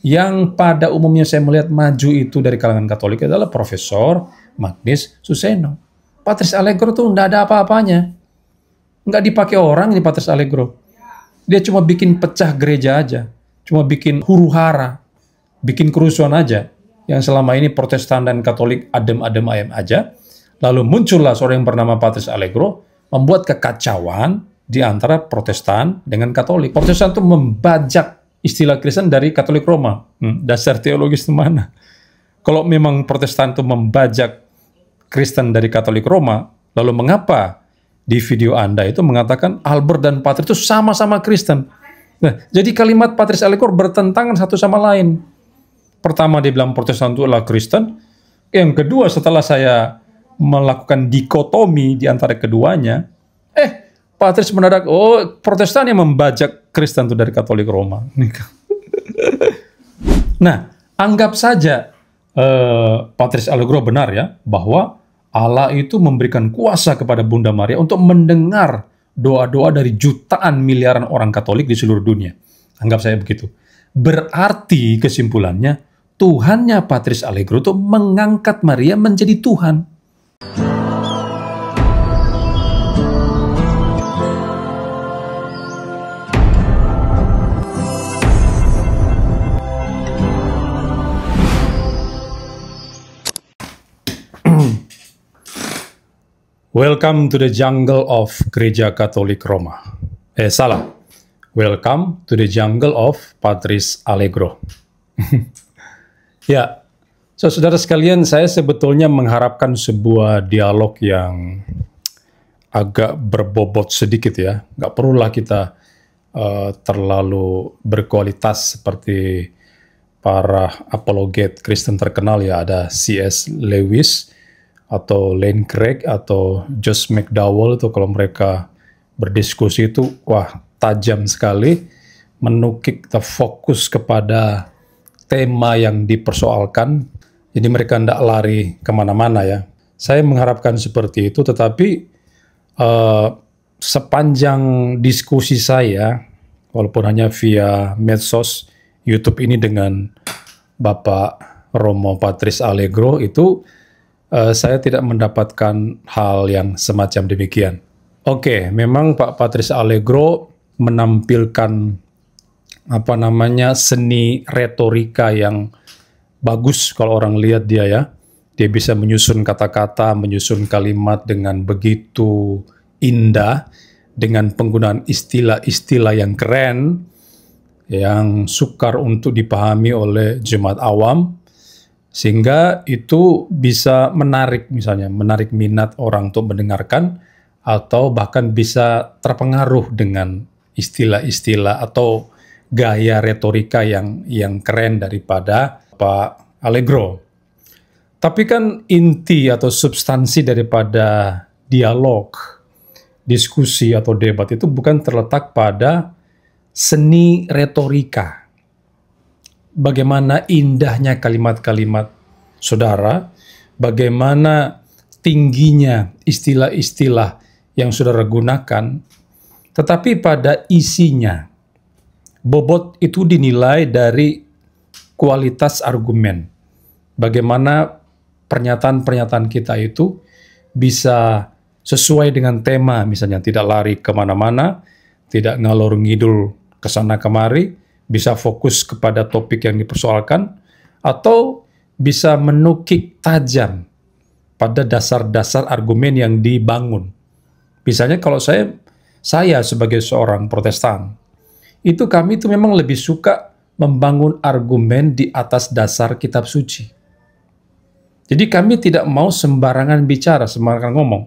Yang pada umumnya saya melihat maju itu dari kalangan Katolik adalah Profesor Magnis Suseno. Patris Allegro tuh nggak ada apa-apanya. Nggak dipakai orang ini Patris Allegro. Dia cuma bikin pecah gereja aja. Cuma bikin huru-hara. Bikin kerusuhan aja. Yang selama ini Protestan dan Katolik adem-adem ayam aja. Lalu muncullah seorang yang bernama Patris Allegro, membuat kekacauan di antara Protestan dengan Katolik. Protestan itu membajak istilah Kristen dari Katolik Roma. Dasar teologis itu mana? Kalau memang Protestan itu membajak Kristen dari Katolik Roma, lalu mengapa di video Anda itu mengatakan Albert dan Patris itu sama-sama Kristen? Nah, jadi kalimat Patris Allegro bertentangan satu sama lain. Pertama dia bilang Protestan itu adalah Kristen. Yang kedua setelah saya melakukan dikotomi di antara keduanya, Patris mendadak, Protestan yang membajak Kristen itu dari Katolik Roma. Nah, anggap saja Patris Allegro benar ya, bahwa Allah itu memberikan kuasa kepada Bunda Maria untuk mendengar doa-doa dari jutaan miliaran orang Katolik di seluruh dunia. Anggap saya begitu. Berarti kesimpulannya, Tuhannya Patris Allegro itu mengangkat Maria menjadi Tuhan. Welcome to the jungle of Gereja Katolik Roma. Salah. Welcome to the jungle of Patris Allegro. Ya, saudara sekalian, saya sebetulnya mengharapkan sebuah dialog yang agak berbobot sedikit ya. Nggak perlulah kita terlalu berkualitas seperti para apologet Kristen terkenal ya. Ada C.S. Lewis, atau Lane Craig, atau Josh McDowell itu kalau mereka berdiskusi itu, wah tajam sekali, menukik fokus kepada tema yang dipersoalkan, jadi mereka tidak lari kemana-mana ya. Saya mengharapkan seperti itu, tetapi sepanjang diskusi saya, walaupun hanya via medsos, YouTube ini dengan Bapak Romo Patris Allegro, itu saya tidak mendapatkan hal yang semacam demikian. Oke, memang Pak Patris Allegro menampilkan seni retorika yang bagus kalau orang lihat dia ya. Dia bisa menyusun kata-kata, menyusun kalimat dengan begitu indah, dengan penggunaan istilah-istilah yang keren, yang sukar untuk dipahami oleh jemaat awam. Sehingga itu bisa menarik, misalnya menarik minat orang untuk mendengarkan, atau bahkan bisa terpengaruh dengan istilah-istilah atau gaya retorika yang keren daripada Pak Allegro. Tapi kan inti atau substansi daripada dialog, diskusi atau debat itu bukan terletak pada seni retorika. Bagaimana indahnya kalimat-kalimat saudara, bagaimana tingginya istilah-istilah yang saudara gunakan, tetapi pada isinya, bobot itu dinilai dari kualitas argumen. Bagaimana pernyataan-pernyataan kita itu bisa sesuai dengan tema, misalnya tidak lari kemana-mana, tidak ngalor ngidul kesana kemari, bisa fokus kepada topik yang dipersoalkan, atau bisa menukik tajam pada dasar-dasar argumen yang dibangun. Misalnya kalau saya sebagai seorang Protestan, itu kami itu memang lebih suka membangun argumen di atas dasar kitab suci. Jadi kami tidak mau sembarangan bicara, sembarangan ngomong.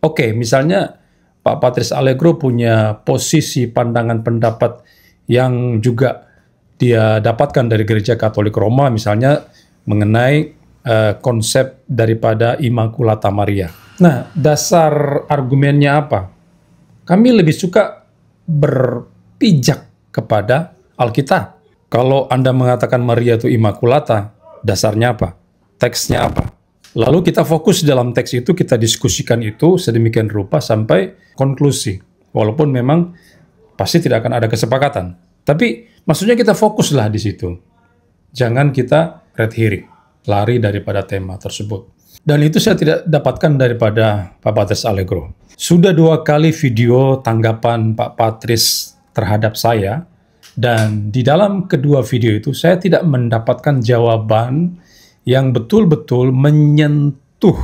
Oke, misalnya Pak Patris Allegro punya posisi pandangan pendapat yang juga dia dapatkan dari Gereja Katolik Roma, misalnya mengenai konsep daripada Immaculata Maria. Nah, dasar argumennya apa? Kami lebih suka berpijak kepada Alkitab. Kalau Anda mengatakan Maria itu Immaculata, dasarnya apa? Teksnya apa? Lalu kita fokus dalam teks itu, kita diskusikan itu sedemikian rupa sampai konklusi. Walaupun memang pasti tidak akan ada kesepakatan. Tapi maksudnya kita fokuslah di situ. Jangan kita red herring, lari daripada tema tersebut. Dan itu saya tidak dapatkan daripada Pak Patris Allegro. Sudah 2 kali video tanggapan Pak Patris terhadap saya, dan di dalam kedua video itu saya tidak mendapatkan jawaban yang betul-betul menyentuh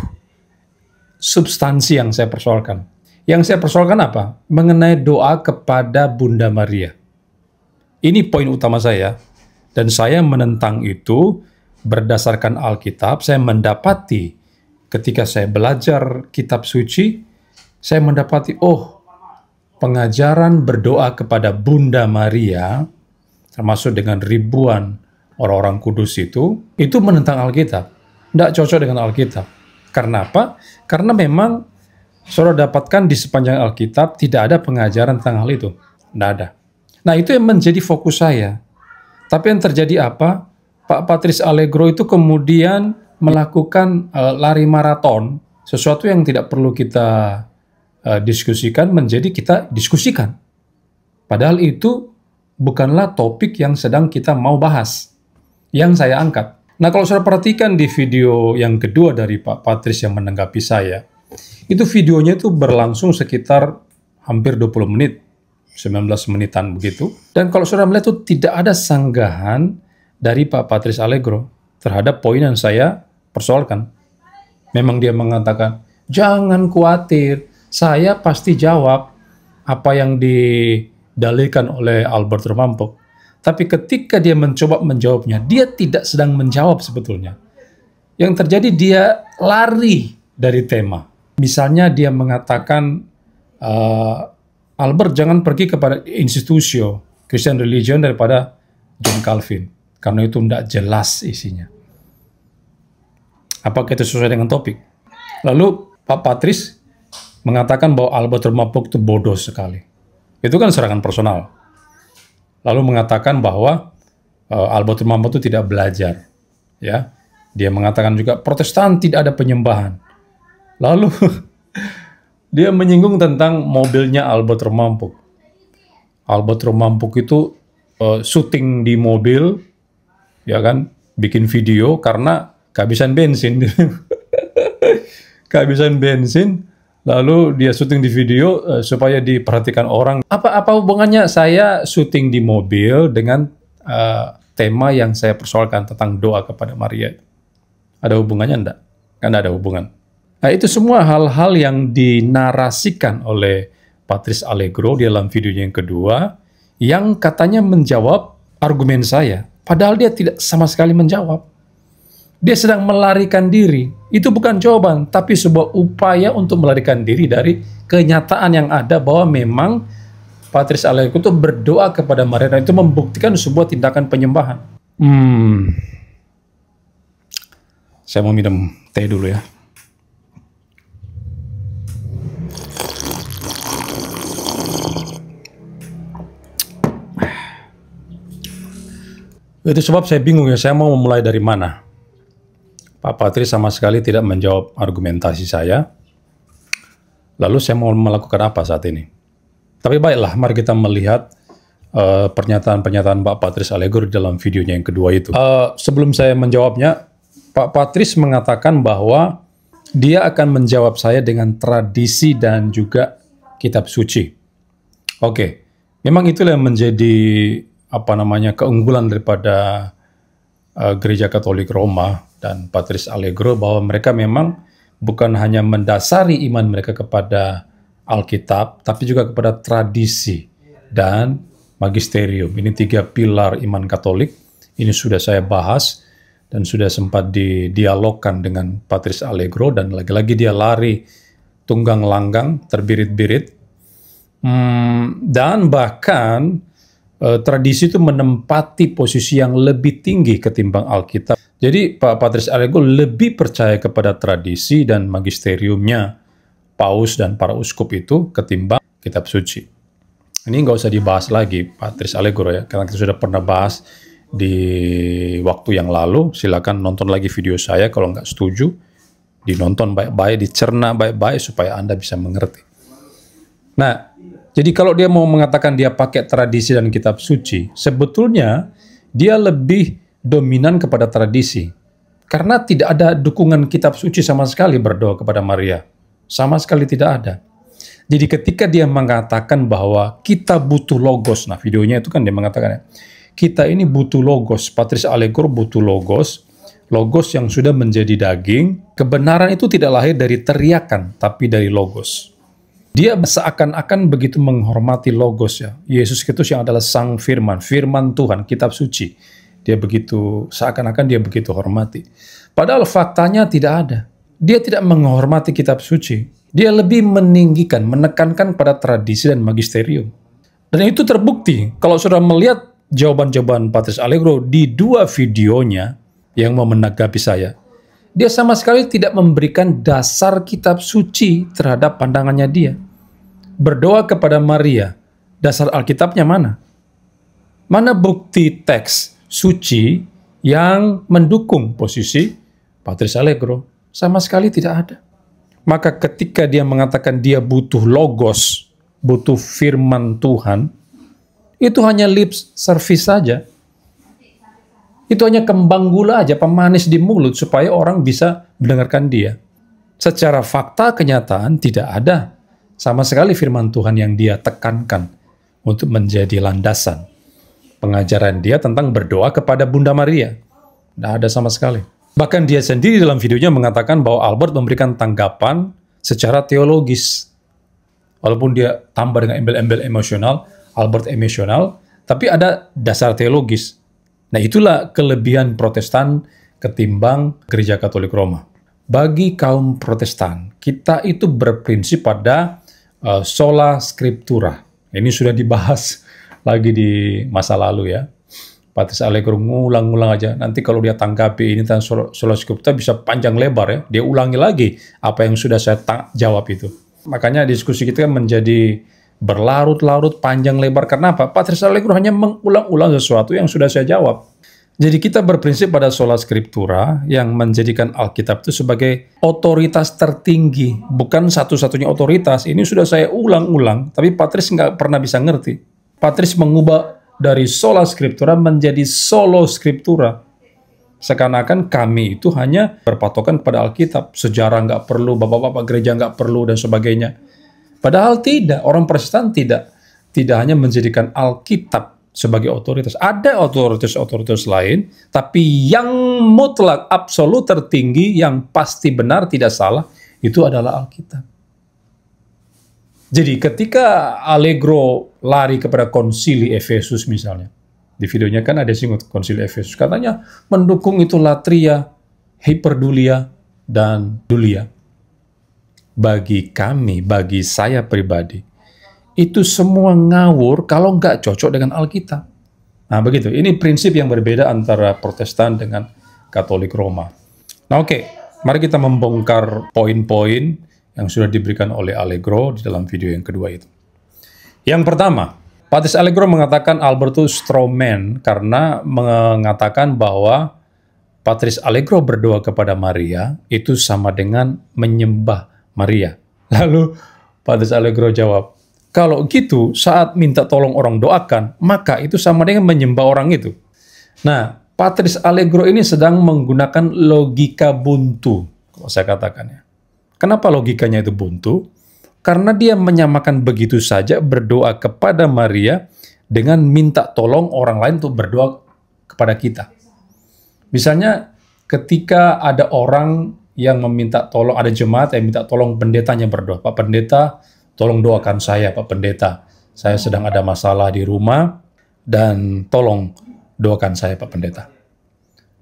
substansi yang saya persoalkan. Yang saya persoalkan apa? Mengenai doa kepada Bunda Maria. Ini poin utama saya, dan saya menentang itu berdasarkan Alkitab. Saya mendapati ketika saya belajar kitab suci, saya mendapati, pengajaran berdoa kepada Bunda Maria, termasuk dengan ribuan orang-orang kudus itu menentang Alkitab. Tidak cocok dengan Alkitab. Karena apa? Karena memang saudara dapatkan di sepanjang Alkitab tidak ada pengajaran tentang hal itu. Tidak ada. Nah, itu yang menjadi fokus saya. Tapi yang terjadi apa? Pak Patris Allegro itu kemudian melakukan lari maraton, sesuatu yang tidak perlu kita diskusikan menjadi kita diskusikan. Padahal itu bukanlah topik yang sedang kita mau bahas, yang saya angkat. Nah, kalau saudara perhatikan di video yang kedua dari Pak Patris yang menanggapi saya, itu videonya itu berlangsung sekitar hampir 20 menit, 19 menitan begitu. Dan kalau saudara melihat itu tidak ada sanggahan dari Pak Patris Allegro terhadap poin yang saya persoalkan. Memang dia mengatakan, jangan khawatir, saya pasti jawab apa yang didalilkan oleh Albert Romampok. Tapi ketika dia mencoba menjawabnya, dia tidak sedang menjawab sebetulnya. Yang terjadi dia lari dari tema. Misalnya dia mengatakan, Albert jangan pergi kepada institusio Christian religion daripada John Calvin. Karena itu tidak jelas isinya. Apakah itu sesuai dengan topik? Lalu Pak Patris mengatakan bahwa Albert Romampok itu bodoh sekali. Itu kan serangan personal. Lalu mengatakan bahwa Albert Romampok itu tidak belajar. Ya, dia mengatakan juga Protestan tidak ada penyembahan. Lalu dia menyinggung tentang mobilnya Albert Romampok. Albert Romampok itu syuting di mobil, ya kan, bikin video karena kehabisan bensin. Kehabisan bensin. Lalu dia syuting di video supaya diperhatikan orang. Apa hubungannya saya syuting di mobil dengan tema yang saya persoalkan tentang doa kepada Maria? Ada hubungannya enggak? Kan ada hubungan. Nah, itu semua hal-hal yang dinarasikan oleh Patris Allegro di dalam videonya yang kedua, yang katanya menjawab argumen saya. Padahal dia tidak sama sekali menjawab. Dia sedang melarikan diri. Itu bukan jawaban, tapi sebuah upaya untuk melarikan diri dari kenyataan yang ada bahwa memang Patris Allegro itu berdoa kepada Maria dan itu membuktikan sebuah tindakan penyembahan. Saya mau minum teh dulu ya. Itu sebab saya bingung ya, saya mau memulai dari mana. Pak Patris sama sekali tidak menjawab argumentasi saya. Lalu saya mau melakukan apa saat ini? Tapi baiklah, mari kita melihat pernyataan-pernyataan Pak Patris Allegro dalam videonya yang kedua itu. Sebelum saya menjawabnya, Pak Patris mengatakan bahwa dia akan menjawab saya dengan tradisi dan juga kitab suci. Oke, memang itulah yang menjadi keunggulan daripada Gereja Katolik Roma dan Patris Allegro, bahwa mereka memang bukan hanya mendasari iman mereka kepada Alkitab, tapi juga kepada tradisi dan magisterium. Ini 3 pilar iman Katolik. Ini sudah saya bahas dan sudah sempat didialogkan dengan Patris Allegro, dan lagi-lagi dia lari tunggang langgang, terbirit-birit, dan bahkan tradisi itu menempati posisi yang lebih tinggi ketimbang Alkitab. Jadi Pak Patris Allegro lebih percaya kepada tradisi dan magisteriumnya Paus dan para uskup itu ketimbang kitab suci. Ini nggak usah dibahas lagi Patris Allegro ya, karena kita sudah pernah bahas di waktu yang lalu. Silakan nonton lagi video saya, kalau nggak setuju dinonton baik-baik, dicerna baik-baik supaya Anda bisa mengerti. Nah, jadi kalau dia mau mengatakan dia pakai tradisi dan kitab suci, sebetulnya dia lebih dominan kepada tradisi. Karena tidak ada dukungan kitab suci sama sekali berdoa kepada Maria. Sama sekali tidak ada. Jadi ketika dia mengatakan bahwa kita butuh logos, nah videonya itu kan dia mengatakan, kita ini butuh logos, Patris Allegro butuh logos, logos yang sudah menjadi daging, kebenaran itu tidak lahir dari teriakan, tapi dari logos. Dia seakan-akan begitu menghormati logos ya. Yesus Kristus yang adalah Sang Firman, Firman Tuhan, kitab suci. Dia begitu, seakan-akan dia begitu hormati. Padahal faktanya tidak ada. Dia tidak menghormati kitab suci. Dia lebih meninggikan, menekankan pada tradisi dan magisterium. Dan itu terbukti. Kalau sudah melihat jawaban-jawaban Patris Allegro di dua videonya yang mau menanggapi saya, dia sama sekali tidak memberikan dasar kitab suci terhadap pandangannya dia. Berdoa kepada Maria, dasar Alkitabnya mana? Mana bukti teks suci yang mendukung posisi Patris Allegro? Sama sekali tidak ada. Maka ketika dia mengatakan dia butuh logos, butuh firman Tuhan, itu hanya lip service saja. Itu hanya kembang gula aja, pemanis di mulut supaya orang bisa mendengarkan dia. Secara fakta kenyataan tidak ada sama sekali firman Tuhan yang dia tekankan untuk menjadi landasan pengajaran dia tentang berdoa kepada Bunda Maria. Tidak ada sama sekali. Bahkan dia sendiri dalam videonya mengatakan bahwa Albert memberikan tanggapan secara teologis. Walaupun dia tambah dengan embel-embel emosional, Albert emosional, tapi ada dasar teologis. Nah itulah kelebihan Protestan ketimbang Gereja Katolik Roma. Bagi kaum Protestan, kita itu berprinsip pada sola scriptura. Ini sudah dibahas lagi di masa lalu ya. Patris Allegro ngulang-ngulang aja. Nanti kalau dia tanggapi ini tentang sola scriptura bisa panjang lebar ya. Dia ulangi lagi apa yang sudah saya jawab itu. Makanya diskusi kita menjadi berlarut-larut panjang lebar. Karena apa? Patris Allegro hanya mengulang-ulang sesuatu yang sudah saya jawab. Jadi kita berprinsip pada sola scriptura yang menjadikan Alkitab itu sebagai otoritas tertinggi. Bukan satu-satunya otoritas. Ini sudah saya ulang-ulang. Tapi Patris nggak pernah bisa ngerti. Patris mengubah dari sola scriptura menjadi solo scriptura. Seakan-akan kami itu hanya berpatokan pada Alkitab. Sejarah nggak perlu, bapak-bapak gereja nggak perlu, dan sebagainya. Padahal tidak. Orang Protestan tidak hanya menjadikan Alkitab sebagai otoritas. Ada otoritas-otoritas lain, tapi yang mutlak, absolut tertinggi, yang pasti benar, tidak salah, itu adalah Alkitab. Jadi ketika Allegro lari kepada konsili Efesus misalnya, di videonya kan ada singgung konsili Efesus, katanya mendukung itu latria, hiperdulia, dan dulia. Bagi kami, bagi saya pribadi, itu semua ngawur kalau nggak cocok dengan Alkitab. Nah begitu, ini prinsip yang berbeda antara Protestan dengan Katolik Roma. Nah oke, mari kita membongkar poin-poin yang sudah diberikan oleh Allegro di dalam video yang kedua itu. Yang pertama, Patris Allegro mengatakan Albertus strawman karena mengatakan bahwa Patris Allegro berdoa kepada Maria itu sama dengan menyembah Maria. Lalu Patris Allegro jawab, kalau gitu saat minta tolong orang doakan, maka itu sama dengan menyembah orang itu. Nah, Patris Allegro ini sedang menggunakan logika buntu, kalau saya katakan ya. Kenapa logikanya itu buntu? Karena dia menyamakan begitu saja berdoa kepada Maria dengan minta tolong orang lain untuk berdoa kepada kita. Misalnya ketika ada orang yang meminta tolong, ada jemaat yang minta tolong pendetanya berdoa. Pak Pendeta, tolong doakan saya, Pak Pendeta. Saya sedang ada masalah di rumah dan tolong doakan saya, Pak Pendeta.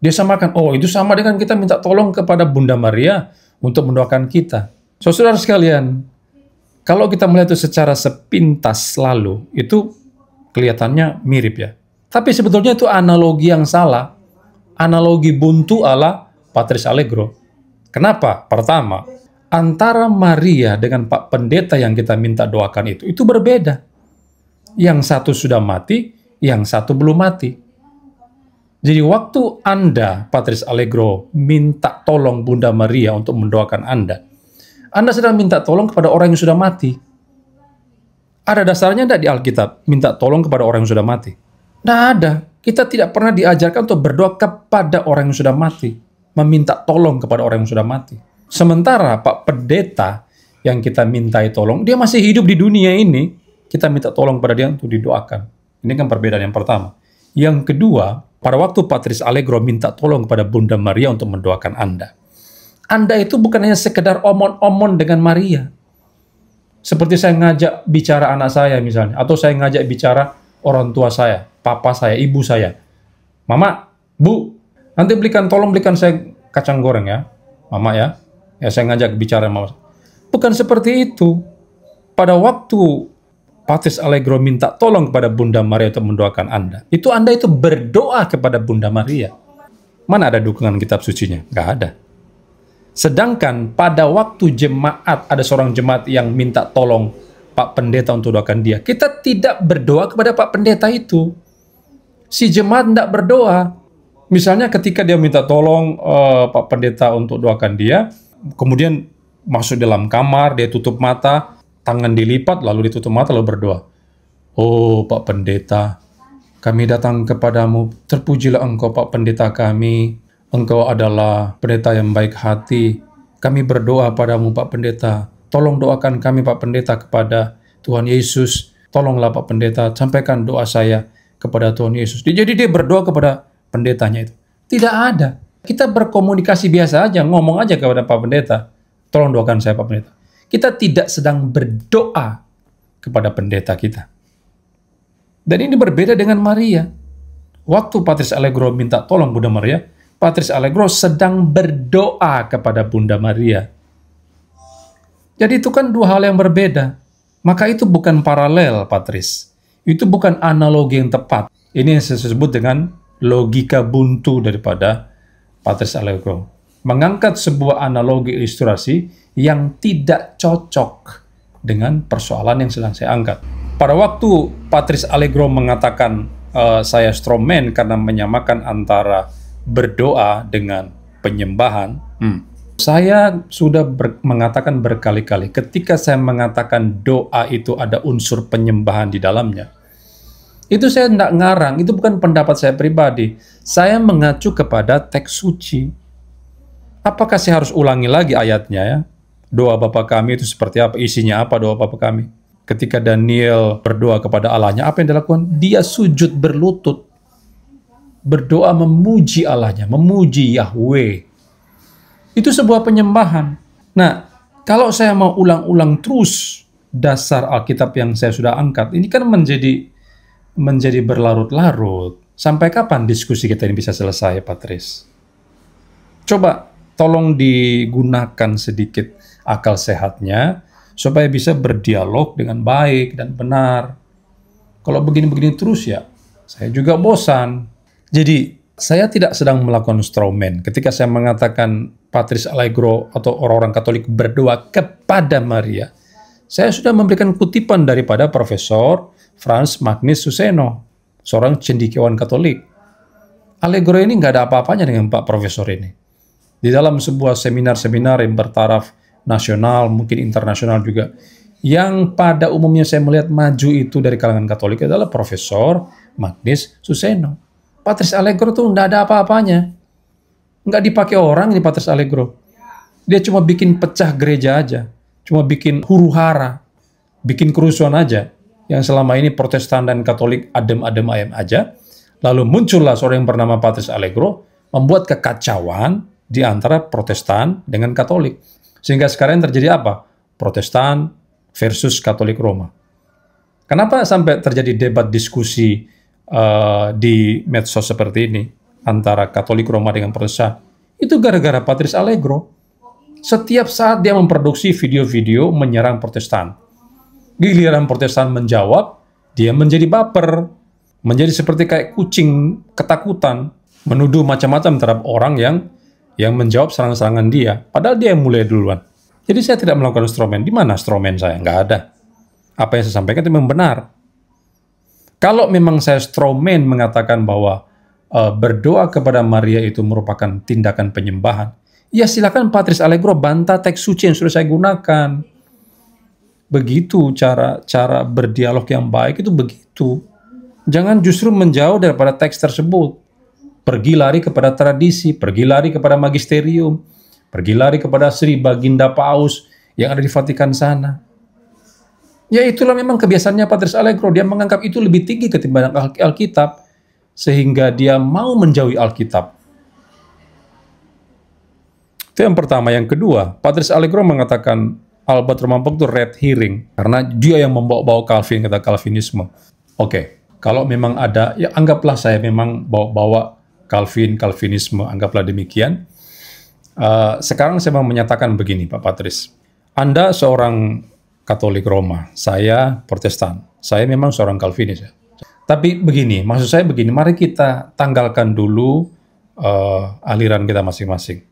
Dia samakan, oh itu sama dengan kita minta tolong kepada Bunda Maria untuk mendoakan kita. Saudara sekalian, kalau kita melihat itu secara sepintas lalu, itu kelihatannya mirip ya. Tapi sebetulnya itu analogi yang salah. Analogi buntu ala Patris Allegro. Kenapa? Pertama, antara Maria dengan Pak Pendeta yang kita minta doakan itu berbeda. Yang satu sudah mati, yang satu belum mati. Jadi waktu Anda, Patris Allegro, minta tolong Bunda Maria untuk mendoakan Anda sedang minta tolong kepada orang yang sudah mati. Ada dasarnya tidak di Alkitab minta tolong kepada orang yang sudah mati? Tidak ada. Kita tidak pernah diajarkan untuk berdoa kepada orang yang sudah mati, meminta tolong kepada orang yang sudah mati. Sementara Pak Pendeta yang kita mintai tolong, dia masih hidup di dunia ini, kita minta tolong pada dia untuk didoakan. Ini kan perbedaan yang pertama. Yang kedua, pada waktu Patris Allegro minta tolong kepada Bunda Maria untuk mendoakan Anda. Anda itu bukan hanya sekedar omon-omon dengan Maria. Seperti saya ngajak bicara anak saya misalnya, atau saya ngajak bicara orang tua saya, papa saya, ibu saya. Mama, Bu, nanti tolong belikan saya kacang goreng ya. Mama ya. Ya saya ngajak bicara mama. Bukan seperti itu. Pada waktu Patris Allegro minta tolong kepada Bunda Maria untuk mendoakan Anda. Anda itu berdoa kepada Bunda Maria. Mana ada dukungan kitab sucinya? Nggak ada. Sedangkan pada waktu jemaat, ada seorang jemaat yang minta tolong Pak Pendeta untuk doakan dia. Kita tidak berdoa kepada Pak Pendeta itu. Si jemaat tidak berdoa. Misalnya ketika dia minta tolong Pak Pendeta untuk doakan dia, kemudian masuk dalam kamar, dia tutup mata, tangan dilipat, lalu ditutup mata, lalu berdoa. Oh Pak Pendeta, kami datang kepadamu, terpujilah Engkau Pak Pendeta kami. Engkau adalah pendeta yang baik hati. Kami berdoa padamu Pak Pendeta. Tolong doakan kami Pak Pendeta kepada Tuhan Yesus. Tolonglah Pak Pendeta, sampaikan doa saya kepada Tuhan Yesus. Jadi dia berdoa kepada pendetanya itu. Tidak ada. Kita berkomunikasi biasa aja, ngomong aja kepada Pak Pendeta. Tolong doakan saya Pak Pendeta. Kita tidak sedang berdoa kepada pendeta kita. Dan ini berbeda dengan Maria. Waktu Patris Allegro minta tolong Bunda Maria, Patris Allegro sedang berdoa kepada Bunda Maria. Jadi itu kan dua hal yang berbeda. Maka itu bukan paralel, Patris. Itu bukan analogi yang tepat. Ini yang saya sebut dengan logika buntu daripada Patris Allegro. Mengangkat sebuah analogi ilustrasi yang tidak cocok dengan persoalan yang sedang saya angkat. Pada waktu Patris Allegro mengatakan saya strawman karena menyamakan antara berdoa dengan penyembahan, saya sudah mengatakan berkali-kali, ketika saya mengatakan doa itu ada unsur penyembahan di dalamnya, itu saya tidak ngarang, itu bukan pendapat saya pribadi. Saya mengacu kepada teks suci. Apakah saya harus ulangi lagi ayatnya ya? Doa Bapa kami itu seperti apa? Isinya apa doa Bapa kami? Ketika Daniel berdoa kepada Allahnya, apa yang dilakukan? Dia sujud berlutut. Berdoa memuji Allahnya, memuji Yahweh. Itu sebuah penyembahan. Nah, kalau saya mau ulang-ulang terus dasar Alkitab yang saya sudah angkat, ini kan menjadi berlarut-larut. Sampai kapan diskusi kita ini bisa selesai, Patris? Coba tolong digunakan sedikit akal sehatnya supaya bisa berdialog dengan baik dan benar. Kalau begini-begini terus ya, saya juga bosan. Jadi, saya tidak sedang melakukan strawman ketika saya mengatakan Patris Allegro atau orang-orang Katolik berdoa kepada Maria. Saya sudah memberikan kutipan daripada Profesor Franz Magnus Suseno, seorang cendekiawan Katolik. Allegro ini nggak ada apa-apanya dengan Pak Profesor ini. Di dalam sebuah seminar-seminar yang bertaraf nasional, mungkin internasional juga, yang pada umumnya saya melihat maju itu dari kalangan Katolik adalah Profesor Magnus Suseno. Patris Allegro tuh nggak ada apa-apanya. Nggak dipakai orang ini Patris Allegro. Dia cuma bikin pecah gereja aja. Cuma bikin huru-hara. Bikin kerusuhan aja. Yang selama ini Protestan dan Katolik adem-adem ayam aja. Lalu muncullah seorang yang bernama Patris Allegro. Membuat kekacauan di antara Protestan dengan Katolik. Sehingga sekarang terjadi apa? Protestan versus Katolik Roma. Kenapa sampai terjadi debat diskusi di medsos seperti ini antara Katolik Roma dengan Protestan? Itu gara-gara Patris Allegro. Setiap saat dia memproduksi video-video menyerang Protestan. Giliran Protestan menjawab, dia menjadi baper, menjadi seperti kayak kucing ketakutan, menuduh macam-macam terhadap orang yang menjawab serang-serangan dia, padahal dia yang mulai duluan. Jadi saya tidak melakukan strawman. Di mana strawman saya? Nggak ada. Apa yang saya sampaikan itu memang benar. Kalau memang saya strawman mengatakan bahwa berdoa kepada Maria itu merupakan tindakan penyembahan, ya silakan Patris Allegro bantah teks suci yang sudah saya gunakan. Begitu cara berdialog yang baik itu begitu. Jangan justru menjauh daripada teks tersebut. Pergi lari kepada tradisi, pergi lari kepada magisterium, pergi lari kepada Sri Baginda Paus yang ada di Vatikan sana. Ya itulah memang kebiasaannya Patris Allegro. Dia menganggap itu lebih tinggi ketimbang Alkitab, sehingga dia mau menjauhi Alkitab. Itu yang pertama. Yang kedua, Patris Allegro mengatakan Albert Romampok itu red herring, karena dia yang membawa-bawa Calvin, kata Calvinisme. Oke, kalau memang ada, ya anggaplah saya memang bawa-bawa Calvinisme, anggaplah demikian. Sekarang saya mau menyatakan begini, Pak Patris. Anda seorang Katolik Roma, saya Protestan. Saya memang seorang Calvinis. Ya. Tapi begini, maksud saya begini, mari kita tanggalkan dulu aliran kita masing-masing.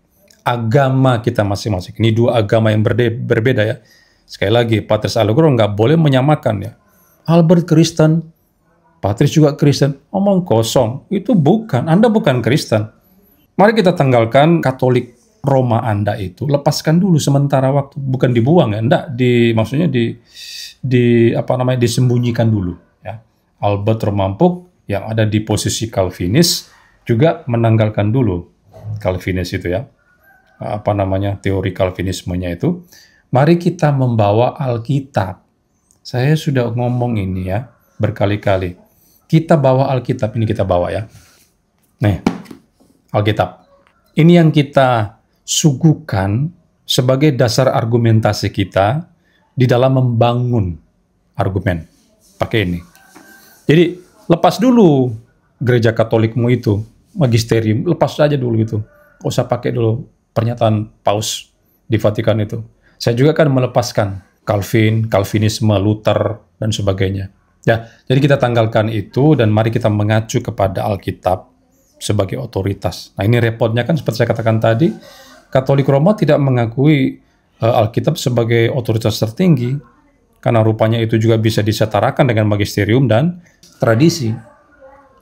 Agama kita masing-masing. Ini dua agama yang berbeda ya. Sekali lagi, Patris Allegro nggak boleh menyamakan ya. Albert Kristen, Patris juga Kristen. Omong kosong. Itu bukan. Anda bukan Kristen. Mari kita tanggalkan Katolik Roma Anda itu. Lepaskan dulu sementara waktu. Bukan dibuang ya. Enggak, maksudnya disembunyikan dulu ya. Albert Romampok yang ada di posisi Calvinis juga menanggalkan dulu Calvinis itu ya. Teori Calvinismenya itu. Mari kita membawa Alkitab. Saya sudah ngomong ini ya berkali-kali. Kita bawa Alkitab, ini kita bawa ya. Nih, Alkitab. Ini yang kita suguhkan sebagai dasar argumentasi kita di dalam membangun argumen. Pakai ini. Jadi, lepas dulu gereja Katolikmu itu, magisterium, lepas saja dulu itu. Nggak usah pakai dulu pernyataan Paus di Vatikan itu. Saya juga akan melepaskan Calvinisme, Luther, dan sebagainya. Ya, jadi kita tanggalkan itu dan mari kita mengacu kepada Alkitab sebagai otoritas. Nah, ini repotnya kan seperti saya katakan tadi, Katolik Roma tidak mengakui Alkitab sebagai otoritas tertinggi karena rupanya itu juga bisa disetarakan dengan magisterium dan tradisi.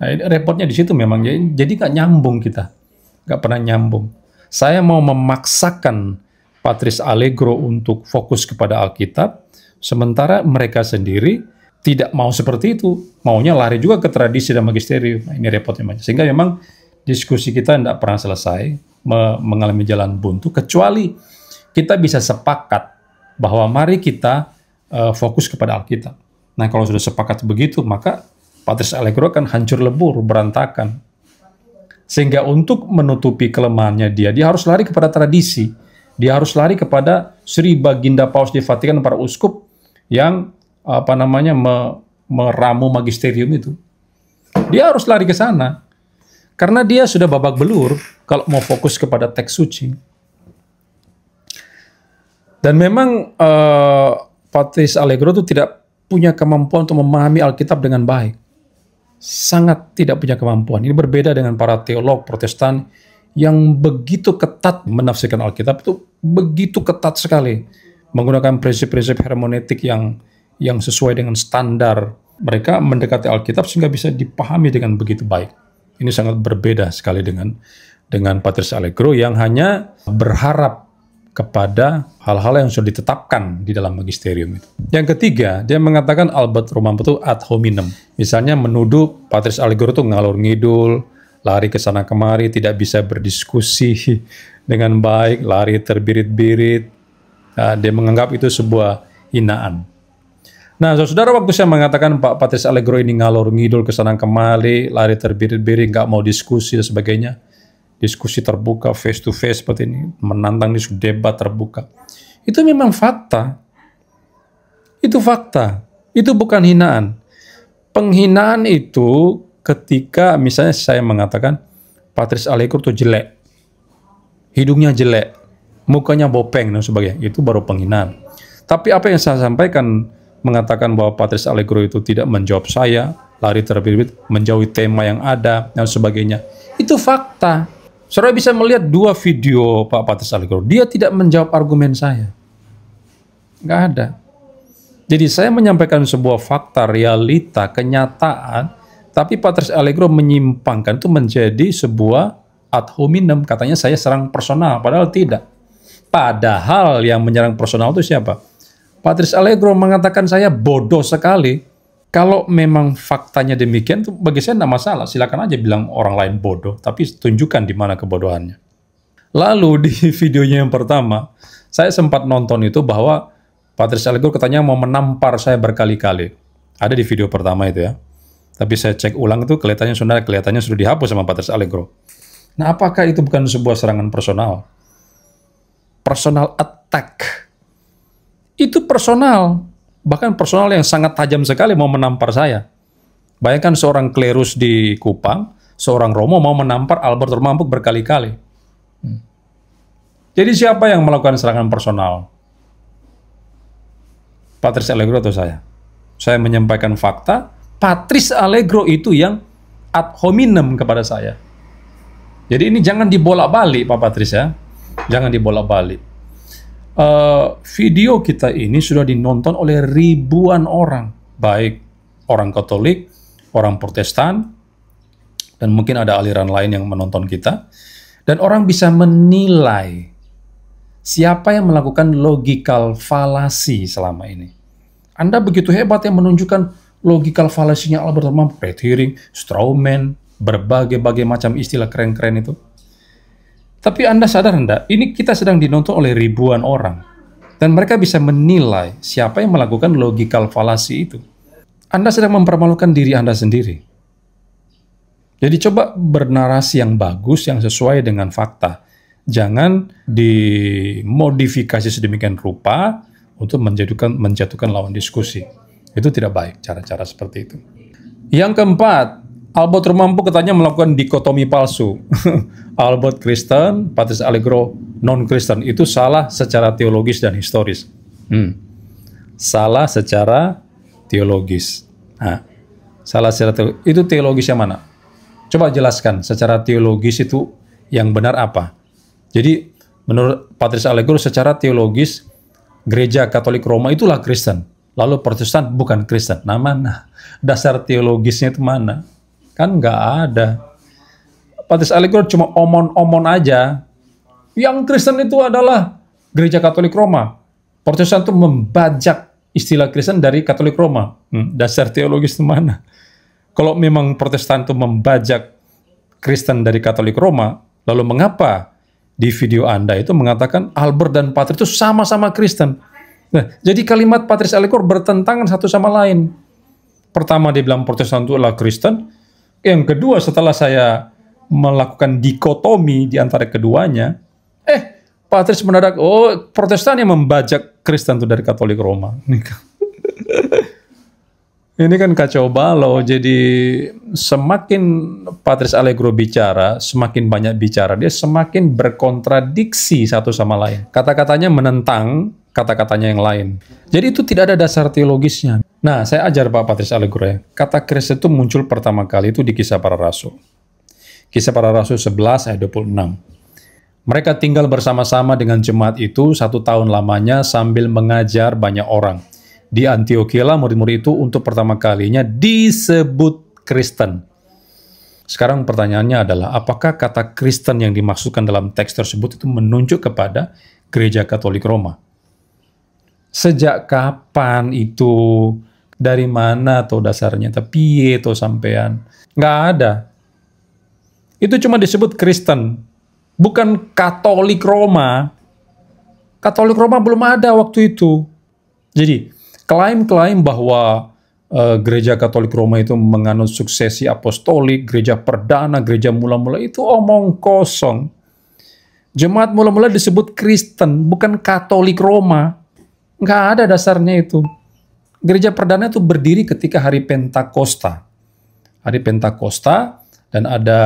Nah, repotnya di situ memang. Jadi nggak nyambung kita. Nggak pernah nyambung. Saya mau memaksakan Patris Allegro untuk fokus kepada Alkitab, sementara mereka sendiri tidak mau seperti itu. Maunya lari juga ke tradisi dan magisterium. Nah, ini repotnya. Sehingga memang diskusi kita tidak pernah selesai, mengalami jalan buntu, kecuali kita bisa sepakat bahwa mari kita fokus kepada Alkitab. Nah, kalau sudah sepakat begitu, maka Patris Allegro akan hancur lebur, berantakan. Sehingga untuk menutupi kelemahannya dia harus lari kepada tradisi. Dia harus lari kepada Sri Baginda Paus di Vatikan, para uskup yang meramu magisterium itu. Dia harus lari ke sana. Karena dia sudah babak belur kalau mau fokus kepada teks suci. Dan memang Patris Allegro itu tidak punya kemampuan untuk memahami Alkitab dengan baik. Sangat tidak punya kemampuan. Ini berbeda dengan para teolog Protestan yang begitu ketat menafsirkan Alkitab, itu begitu ketat sekali, menggunakan prinsip-prinsip hermeneutik yang sesuai dengan standar. Mereka mendekati Alkitab sehingga bisa dipahami dengan begitu baik. Ini sangat berbeda sekali dengan Patris Allegro yang hanya berharap kepada hal-hal yang sudah ditetapkan di dalam magisterium itu. Yang ketiga, dia mengatakan Albert Romampok itu ad hominem. Misalnya menuduh Patris Allegro itu ngalor ngidul, lari ke sana kemari, tidak bisa berdiskusi dengan baik, lari terbirit-birit. Nah, dia menganggap itu sebuah hinaan. Nah, saudara, waktu saya mengatakan Pak Patris Allegro ini ngalor ngidul ke sana kemari, lari terbirit-birit, nggak mau diskusi dan sebagainya, diskusi terbuka, face to face seperti ini, menantang diskusi debat terbuka. Itu memang fakta. Itu fakta. Itu bukan hinaan. Penghinaan itu ketika misalnya saya mengatakan Patris Allegro itu jelek, hidungnya jelek, mukanya bopeng dan sebagainya, itu baru penghinaan. Tapi apa yang saya sampaikan mengatakan bahwa Patris Allegro itu tidak menjawab saya, lari terbirit, menjauhi tema yang ada dan sebagainya, itu fakta. Saudara bisa melihat dua video Pak Patris Allegro. Dia tidak menjawab argumen saya. Nggak ada. Jadi saya menyampaikan sebuah fakta, realita, kenyataan, tapi Patris Allegro menyimpangkan itu menjadi sebuah ad hominem. Katanya saya serang personal, padahal tidak. Padahal yang menyerang personal itu siapa? Patris Allegro mengatakan saya bodoh sekali. Kalau memang faktanya demikian, tuh bagi saya tidak masalah. Silakan aja bilang orang lain bodoh, tapi tunjukkan di mana kebodohannya. Lalu di videonya yang pertama, saya sempat nonton itu bahwa Patrice Allegro katanya mau menampar saya berkali-kali. Ada di video pertama itu ya. Tapi saya cek ulang itu kelihatannya sudah dihapus sama Patrice Allegro. Nah, apakah itu bukan sebuah serangan personal? Personal attack. Itu personal. Bahkan personal yang sangat tajam sekali mau menampar saya. Bayangkan seorang klerus di Kupang, seorang Romo mau menampar Albert Romampuk berkali-kali. Jadi siapa yang melakukan serangan personal? Patrice Allegro atau saya? Saya menyampaikan fakta, Patrice Allegro itu yang ad hominem kepada saya. Jadi ini jangan dibolak-balik Pak Patrice ya. Jangan dibolak-balik. Video kita ini sudah dinonton oleh ribuan orang, baik orang Katolik, orang Protestan, dan mungkin ada aliran lain yang menonton kita, dan orang bisa menilai siapa yang melakukan logical fallacy selama ini. Anda begitu hebat yang menunjukkan logical fallacy-nya Albert Romampuk, red herring, straw man, berbagai macam istilah keren-keren itu. Tapi Anda sadar enggak, ini kita sedang dinonton oleh ribuan orang. Dan mereka bisa menilai siapa yang melakukan logical fallacy itu. Anda sedang mempermalukan diri Anda sendiri. Jadi coba bernarasi yang bagus, yang sesuai dengan fakta. Jangan dimodifikasi sedemikian rupa untuk menjatuhkan lawan diskusi. Itu tidak baik, cara-cara seperti itu. Yang keempat, Albert Romampuk katanya melakukan dikotomi palsu. Albert Kristen, Patrice Allegro non-Kristen. Itu salah secara teologis dan historis. Salah secara teologis. Nah, salah secara teologis. Itu teologisnya mana? Coba jelaskan secara teologis itu yang benar apa? Jadi, menurut Patrice Allegro secara teologis, Gereja Katolik Roma itulah Kristen. Lalu Protestan bukan Kristen. Nah, mana? Dasar teologisnya itu mana? Kan nggak ada. Patrice Allegro cuma omon-omon aja. Yang Kristen itu adalah Gereja Katolik Roma. Protestan itu membajak istilah Kristen dari Katolik Roma. Dasar teologis itu mana? Kalau memang Protestan itu membajak Kristen dari Katolik Roma, lalu mengapa di video Anda itu mengatakan Albert dan Patrice itu sama-sama Kristen? Nah, jadi kalimat Patrice Allegro bertentangan satu sama lain. Pertama dia bilang Protestan itu adalah Kristen. Yang kedua, setelah saya melakukan dikotomi di antara keduanya, Patrice mendadak, Protestan yang membajak Kristen itu dari Katolik Roma. Ini kan kacau balau. Jadi semakin Patrice Allegro bicara, semakin banyak bicara, dia semakin berkontradiksi satu sama lain. Kata-katanya menentang kata-katanya yang lain. Jadi itu tidak ada dasar teologisnya. Nah, saya ajar Pak Patrice Allegro ya. Kata Kristen itu muncul pertama kali itu di Kisah Para Rasul. Kisah Para Rasul 11 ayat 26. Mereka tinggal bersama-sama dengan jemaat itu 1 tahun lamanya sambil mengajar banyak orang. Di Antiokhia lah murid-murid itu untuk pertama kalinya disebut Kristen. Sekarang pertanyaannya adalah, apakah kata Kristen yang dimaksudkan dalam teks tersebut itu menunjuk kepada Gereja Katolik Roma? Sejak kapan itu? Dari mana atau dasarnya? Tapi itu sampean? Nggak ada. Itu cuma disebut Kristen, bukan Katolik Roma. Katolik Roma belum ada waktu itu. Jadi, klaim-klaim bahwa Gereja Katolik Roma itu menganut suksesi apostolik, gereja perdana, gereja mula-mula, itu omong kosong. Jemaat mula-mula disebut Kristen, bukan Katolik Roma. Nggak ada dasarnya itu. Gereja perdana itu berdiri ketika hari Pentakosta. Hari Pentakosta, dan ada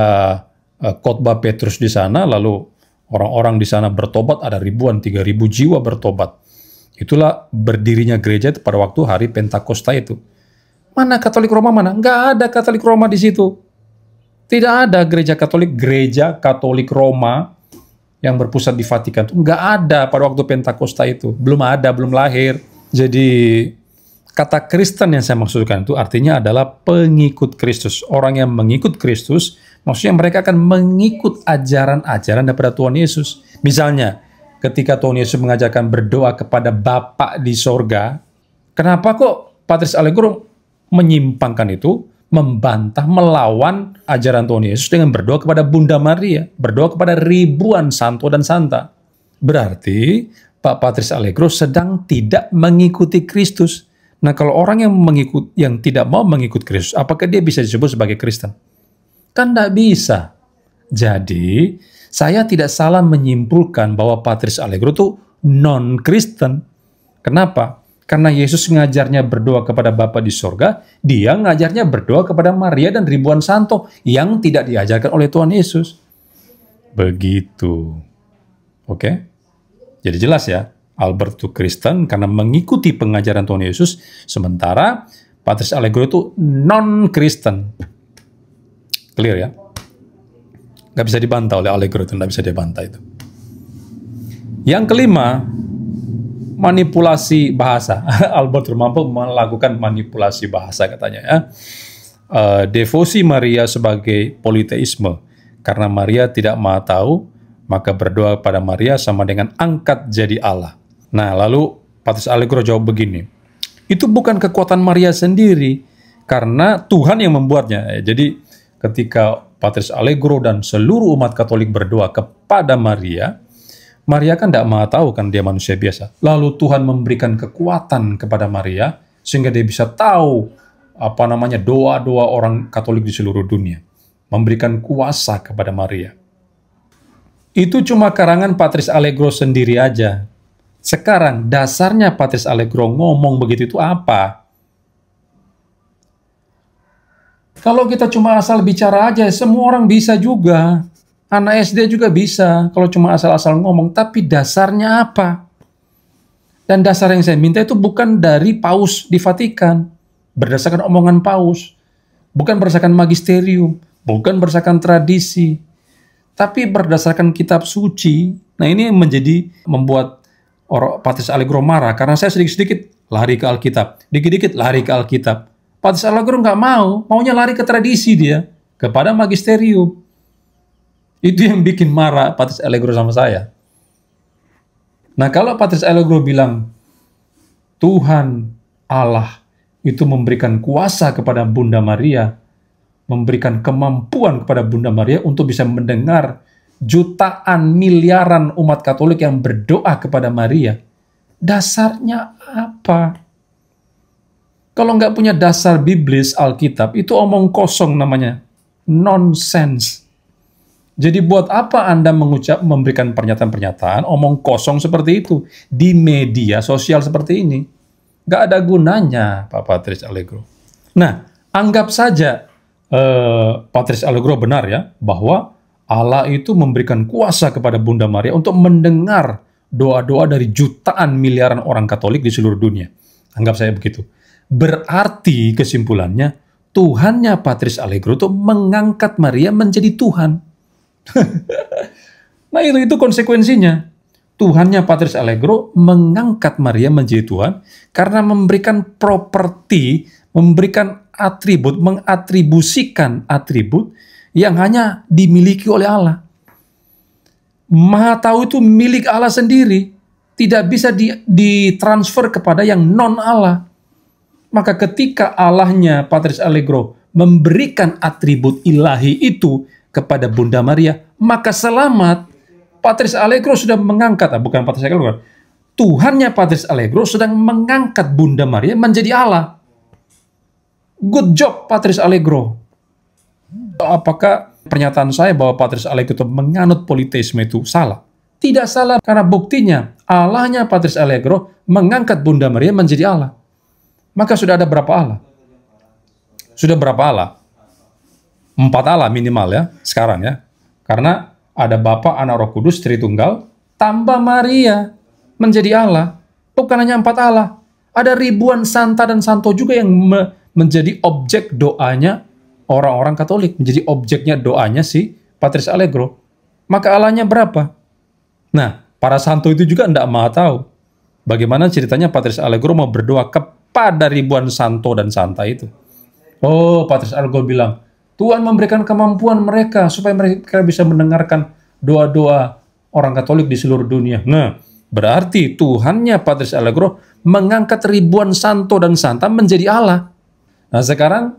khotbah Petrus di sana, lalu orang-orang di sana bertobat, ada ribuan, 3.000 jiwa bertobat. Itulah berdirinya gereja itu pada waktu hari Pentakosta itu. Mana Katolik Roma mana? Nggak ada Katolik Roma di situ. Tidak ada gereja Katolik Roma yang berpusat di Vatikan itu. Nggak ada pada waktu Pentakosta itu. Belum ada, belum lahir. Jadi kata Kristen yang saya maksudkan itu artinya adalah pengikut Kristus. Orang yang mengikut Kristus, maksudnya mereka akan mengikut ajaran-ajaran daripada Tuhan Yesus. Misalnya, ketika Tuhan Yesus mengajarkan berdoa kepada Bapa di sorga, kenapa kok Patrice Allegro menyimpangkan itu, membantah, melawan ajaran Tuhan Yesus dengan berdoa kepada Bunda Maria, berdoa kepada ribuan santo dan santa. Berarti Pak Patris Allegro sedang tidak mengikuti Kristus. Nah, kalau orang yang tidak mau mengikut Kristus, apakah dia bisa disebut sebagai Kristen? Kan tidak bisa. Jadi, saya tidak salah menyimpulkan bahwa Patris Allegro itu non-Kristen. Kenapa? Karena Yesus ngajarnya berdoa kepada Bapa di sorga, dia ngajarnya berdoa kepada Maria dan ribuan santo yang tidak diajarkan oleh Tuhan Yesus. Begitu. Oke? Jadi jelas ya, Albert itu Kristen karena mengikuti pengajaran Tuhan Yesus, sementara Patris Allegro itu non-Kristen. Clear ya? Nggak bisa dibantah oleh Allegro itu, nggak bisa dibantah itu. Yang kelima, manipulasi bahasa. Albert mampu melakukan manipulasi bahasa katanya ya. Devosi Maria sebagai politeisme. Karena Maria tidak maha tahu, maka berdoa pada Maria sama dengan angkat jadi Allah. Nah, lalu Patris Allegro jawab begini. Itu bukan kekuatan Maria sendiri, karena Tuhan yang membuatnya. Jadi, ketika Patris Allegro dan seluruh umat Katolik berdoa kepada Maria, Maria kan tidak maha tahu, kan dia manusia biasa. Lalu Tuhan memberikan kekuatan kepada Maria, sehingga dia bisa tahu doa-doa orang Katolik di seluruh dunia. Memberikan kuasa kepada Maria. Itu cuma karangan Patris Allegro sendiri aja. Sekarang dasarnya Patris Allegro ngomong begitu itu apa? Kalau kita cuma asal bicara aja, semua orang bisa juga. Anak SD juga bisa, kalau cuma asal-asal ngomong. Tapi dasarnya apa? Dan dasar yang saya minta itu bukan dari paus di Vatikan. Berdasarkan omongan paus. Bukan berdasarkan magisterium. Bukan berdasarkan tradisi. Tapi berdasarkan kitab suci. Nah, ini membuat Patris Allegro marah. Karena saya sedikit-sedikit lari ke Alkitab. Dikit-dikit lari ke Alkitab. Patris Allegro nggak mau. Maunya lari ke tradisi dia. Kepada magisterium. Itu yang bikin marah Patris Allegro sama saya. Nah, kalau Patris Allegro bilang, Tuhan Allah itu memberikan kuasa kepada Bunda Maria, memberikan kemampuan kepada Bunda Maria untuk bisa mendengar jutaan miliaran umat Katolik yang berdoa kepada Maria. Dasarnya apa? Kalau nggak punya dasar biblis Alkitab, itu omong kosong namanya. Nonsense. Jadi buat apa Anda memberikan pernyataan-pernyataan, omong kosong seperti itu di media sosial seperti ini? Nggak ada gunanya, Pak Patris Allegro. Nah, anggap saja Patris Allegro benar ya, bahwa Allah itu memberikan kuasa kepada Bunda Maria untuk mendengar doa-doa dari jutaan miliaran orang Katolik di seluruh dunia. Anggap saya begitu. Berarti kesimpulannya, Tuhannya Patris Allegro itu mengangkat Maria menjadi Tuhan. Nah, itu konsekuensinya. Tuhannya Patris Allegro mengangkat Maria menjadi Tuhan karena memberikan properti, memberikan atribut, mengatribusikan atribut yang hanya dimiliki oleh Allah. Maha tahu itu milik Allah sendiri, tidak bisa ditransfer kepada yang non-Allah. Maka ketika Allahnya Patris Allegro memberikan atribut ilahi itu kepada Bunda Maria, maka selamat. Patris Allegro sudah mengangkat, bukan Patris Allegro, Tuhannya Patris Allegro sedang mengangkat Bunda Maria menjadi Allah. Good job Patris Allegro. Apakah pernyataan saya bahwa Patris Allegro itu menganut politeisme itu salah? Tidak salah, karena buktinya Allahnya Patris Allegro mengangkat Bunda Maria menjadi Allah. Maka sudah ada berapa Allah? Sudah berapa Allah? 4 Allah minimal ya, sekarang ya. Karena ada Bapa, Anak, Roh Kudus, Tritunggal, tambah Maria menjadi Allah. Bukan hanya 4 Allah. Ada ribuan santa dan santo juga yang menjadi objek doanya orang-orang Katolik. Menjadi objeknya doanya si Patris Allegro. Maka Allahnya berapa? Nah, para santo itu juga tidak maha tahu. Bagaimana ceritanya Patris Allegro mau berdoa kepada ribuan santo dan santa itu. Oh, Patris Allegro bilang, Tuhan memberikan kemampuan mereka supaya mereka bisa mendengarkan doa-doa orang Katolik di seluruh dunia. Nah, berarti Tuhannya Patris Allegro mengangkat ribuan santo dan santa menjadi Allah. Nah sekarang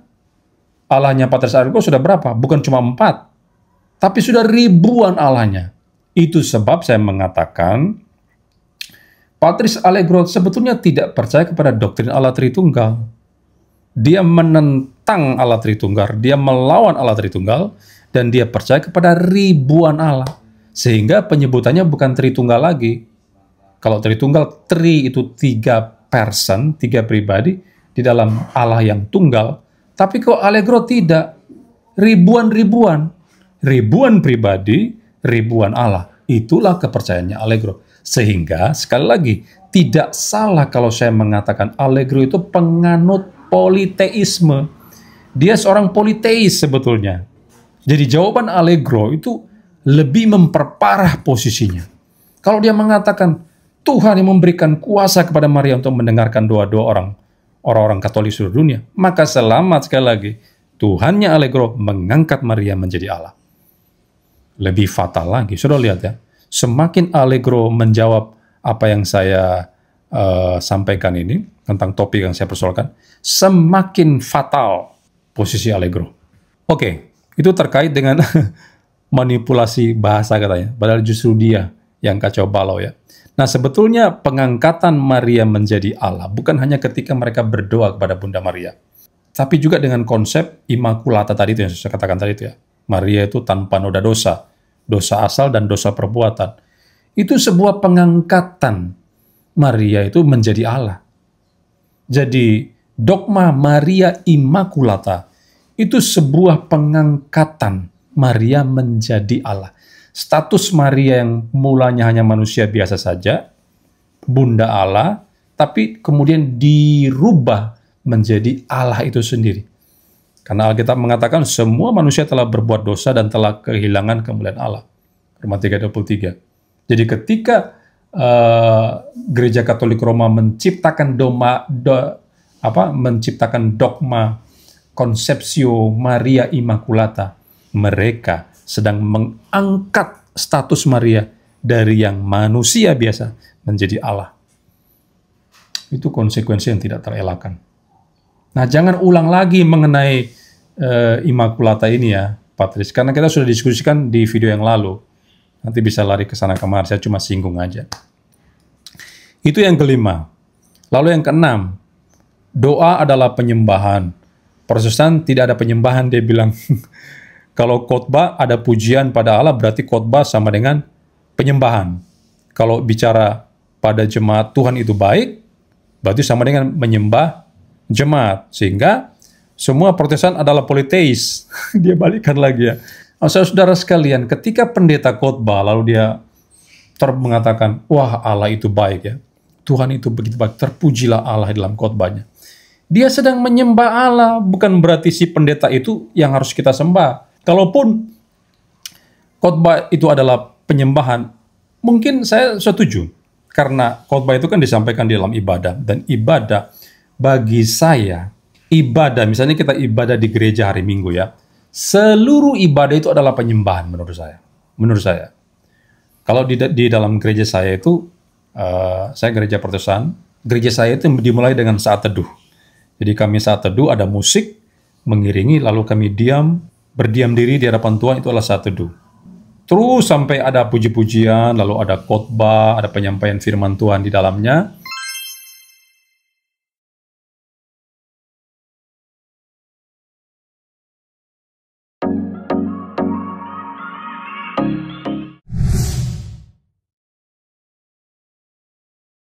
Allahnya Patris Allegro sudah berapa? Bukan cuma 4, tapi sudah ribuan Allahnya. Itu sebab saya mengatakan Patris Allegro sebetulnya tidak percaya kepada doktrin Allah Tritunggal. Dia menentang Allah Tritunggal, dia melawan Allah Tritunggal, dan dia percaya kepada ribuan Allah. Sehingga penyebutannya bukan Tritunggal lagi. Kalau Tritunggal, tri itu 3 person, 3 pribadi di dalam Allah yang tunggal. Tapi kok Allegro tidak. Ribuan-ribuan. Ribuan pribadi, ribuan Allah. Itulah kepercayaannya Allegro. Sehingga, sekali lagi, tidak salah kalau saya mengatakan Allegro itu penganut politeisme. Dia seorang politeis sebetulnya. Jadi jawaban Allegro itu lebih memperparah posisinya. Kalau dia mengatakan Tuhan yang memberikan kuasa kepada Maria untuk mendengarkan doa-doa orang-orang Katolik seluruh dunia, maka selamat sekali lagi, Tuhannya Allegro mengangkat Maria menjadi Allah. Lebih fatal lagi, sudah lihat ya, semakin Allegro menjawab apa yang saya sampaikan ini, tentang topik yang saya persoalkan, semakin fatal posisi Allegro. Oke, itu terkait dengan manipulasi bahasa katanya, padahal justru dia yang kacau balau ya. Nah sebetulnya pengangkatan Maria menjadi Allah bukan hanya ketika mereka berdoa kepada Bunda Maria, tapi juga dengan konsep Immaculata tadi itu yang saya katakan tadi itu ya. Maria itu tanpa noda dosa, dosa asal dan dosa perbuatan. Itu sebuah pengangkatan Maria itu menjadi Allah. Jadi dogma Maria Immaculata itu sebuah pengangkatan Maria menjadi Allah. Status Maria yang mulanya hanya manusia biasa saja, Bunda Allah, tapi kemudian dirubah menjadi Allah itu sendiri. Karena Alkitab mengatakan semua manusia telah berbuat dosa dan telah kehilangan kemuliaan Allah. Roma 3:23. Jadi ketika Gereja Katolik Roma menciptakan dogma Conceptio Maria Immaculata, mereka sedang mengangkat status Maria dari yang manusia biasa menjadi Allah. Itu konsekuensi yang tidak terelakkan. Nah, jangan ulang lagi mengenai Immaculata ini ya, Patris, karena kita sudah diskusikan di video yang lalu. Nanti bisa lari ke sana kemari, saya cuma singgung aja. Itu yang kelima. Lalu yang keenam, doa adalah penyembahan. Protestan tidak ada penyembahan, dia bilang. Kalau khotbah ada pujian pada Allah, berarti khotbah sama dengan penyembahan. Kalau bicara pada jemaat Tuhan itu baik, berarti sama dengan menyembah jemaat. Sehingga semua Protestan adalah politeis. Dia balikkan lagi ya. Saudara sekalian, ketika pendeta khotbah lalu dia mengatakan, wah Allah itu baik ya. Tuhan itu begitu baik, terpujilah Allah dalam khotbahnya. Dia sedang menyembah Allah, bukan berarti si pendeta itu yang harus kita sembah. Kalaupun khotbah itu adalah penyembahan, mungkin saya setuju. Karena khotbah itu kan disampaikan di dalam ibadah. Dan ibadah bagi saya, ibadah, misalnya kita ibadah di gereja hari Minggu ya, seluruh ibadah itu adalah penyembahan menurut saya. Menurut saya. Kalau di dalam gereja saya itu, saya gereja Protestan, gereja saya itu dimulai dengan saat teduh. Jadi kami saat teduh ada musik, mengiringi, lalu kami berdiam diri di hadapan Tuhan, itu adalah saat teduh. Terus sampai ada puji-pujian, lalu ada khotbah, ada penyampaian firman Tuhan di dalamnya.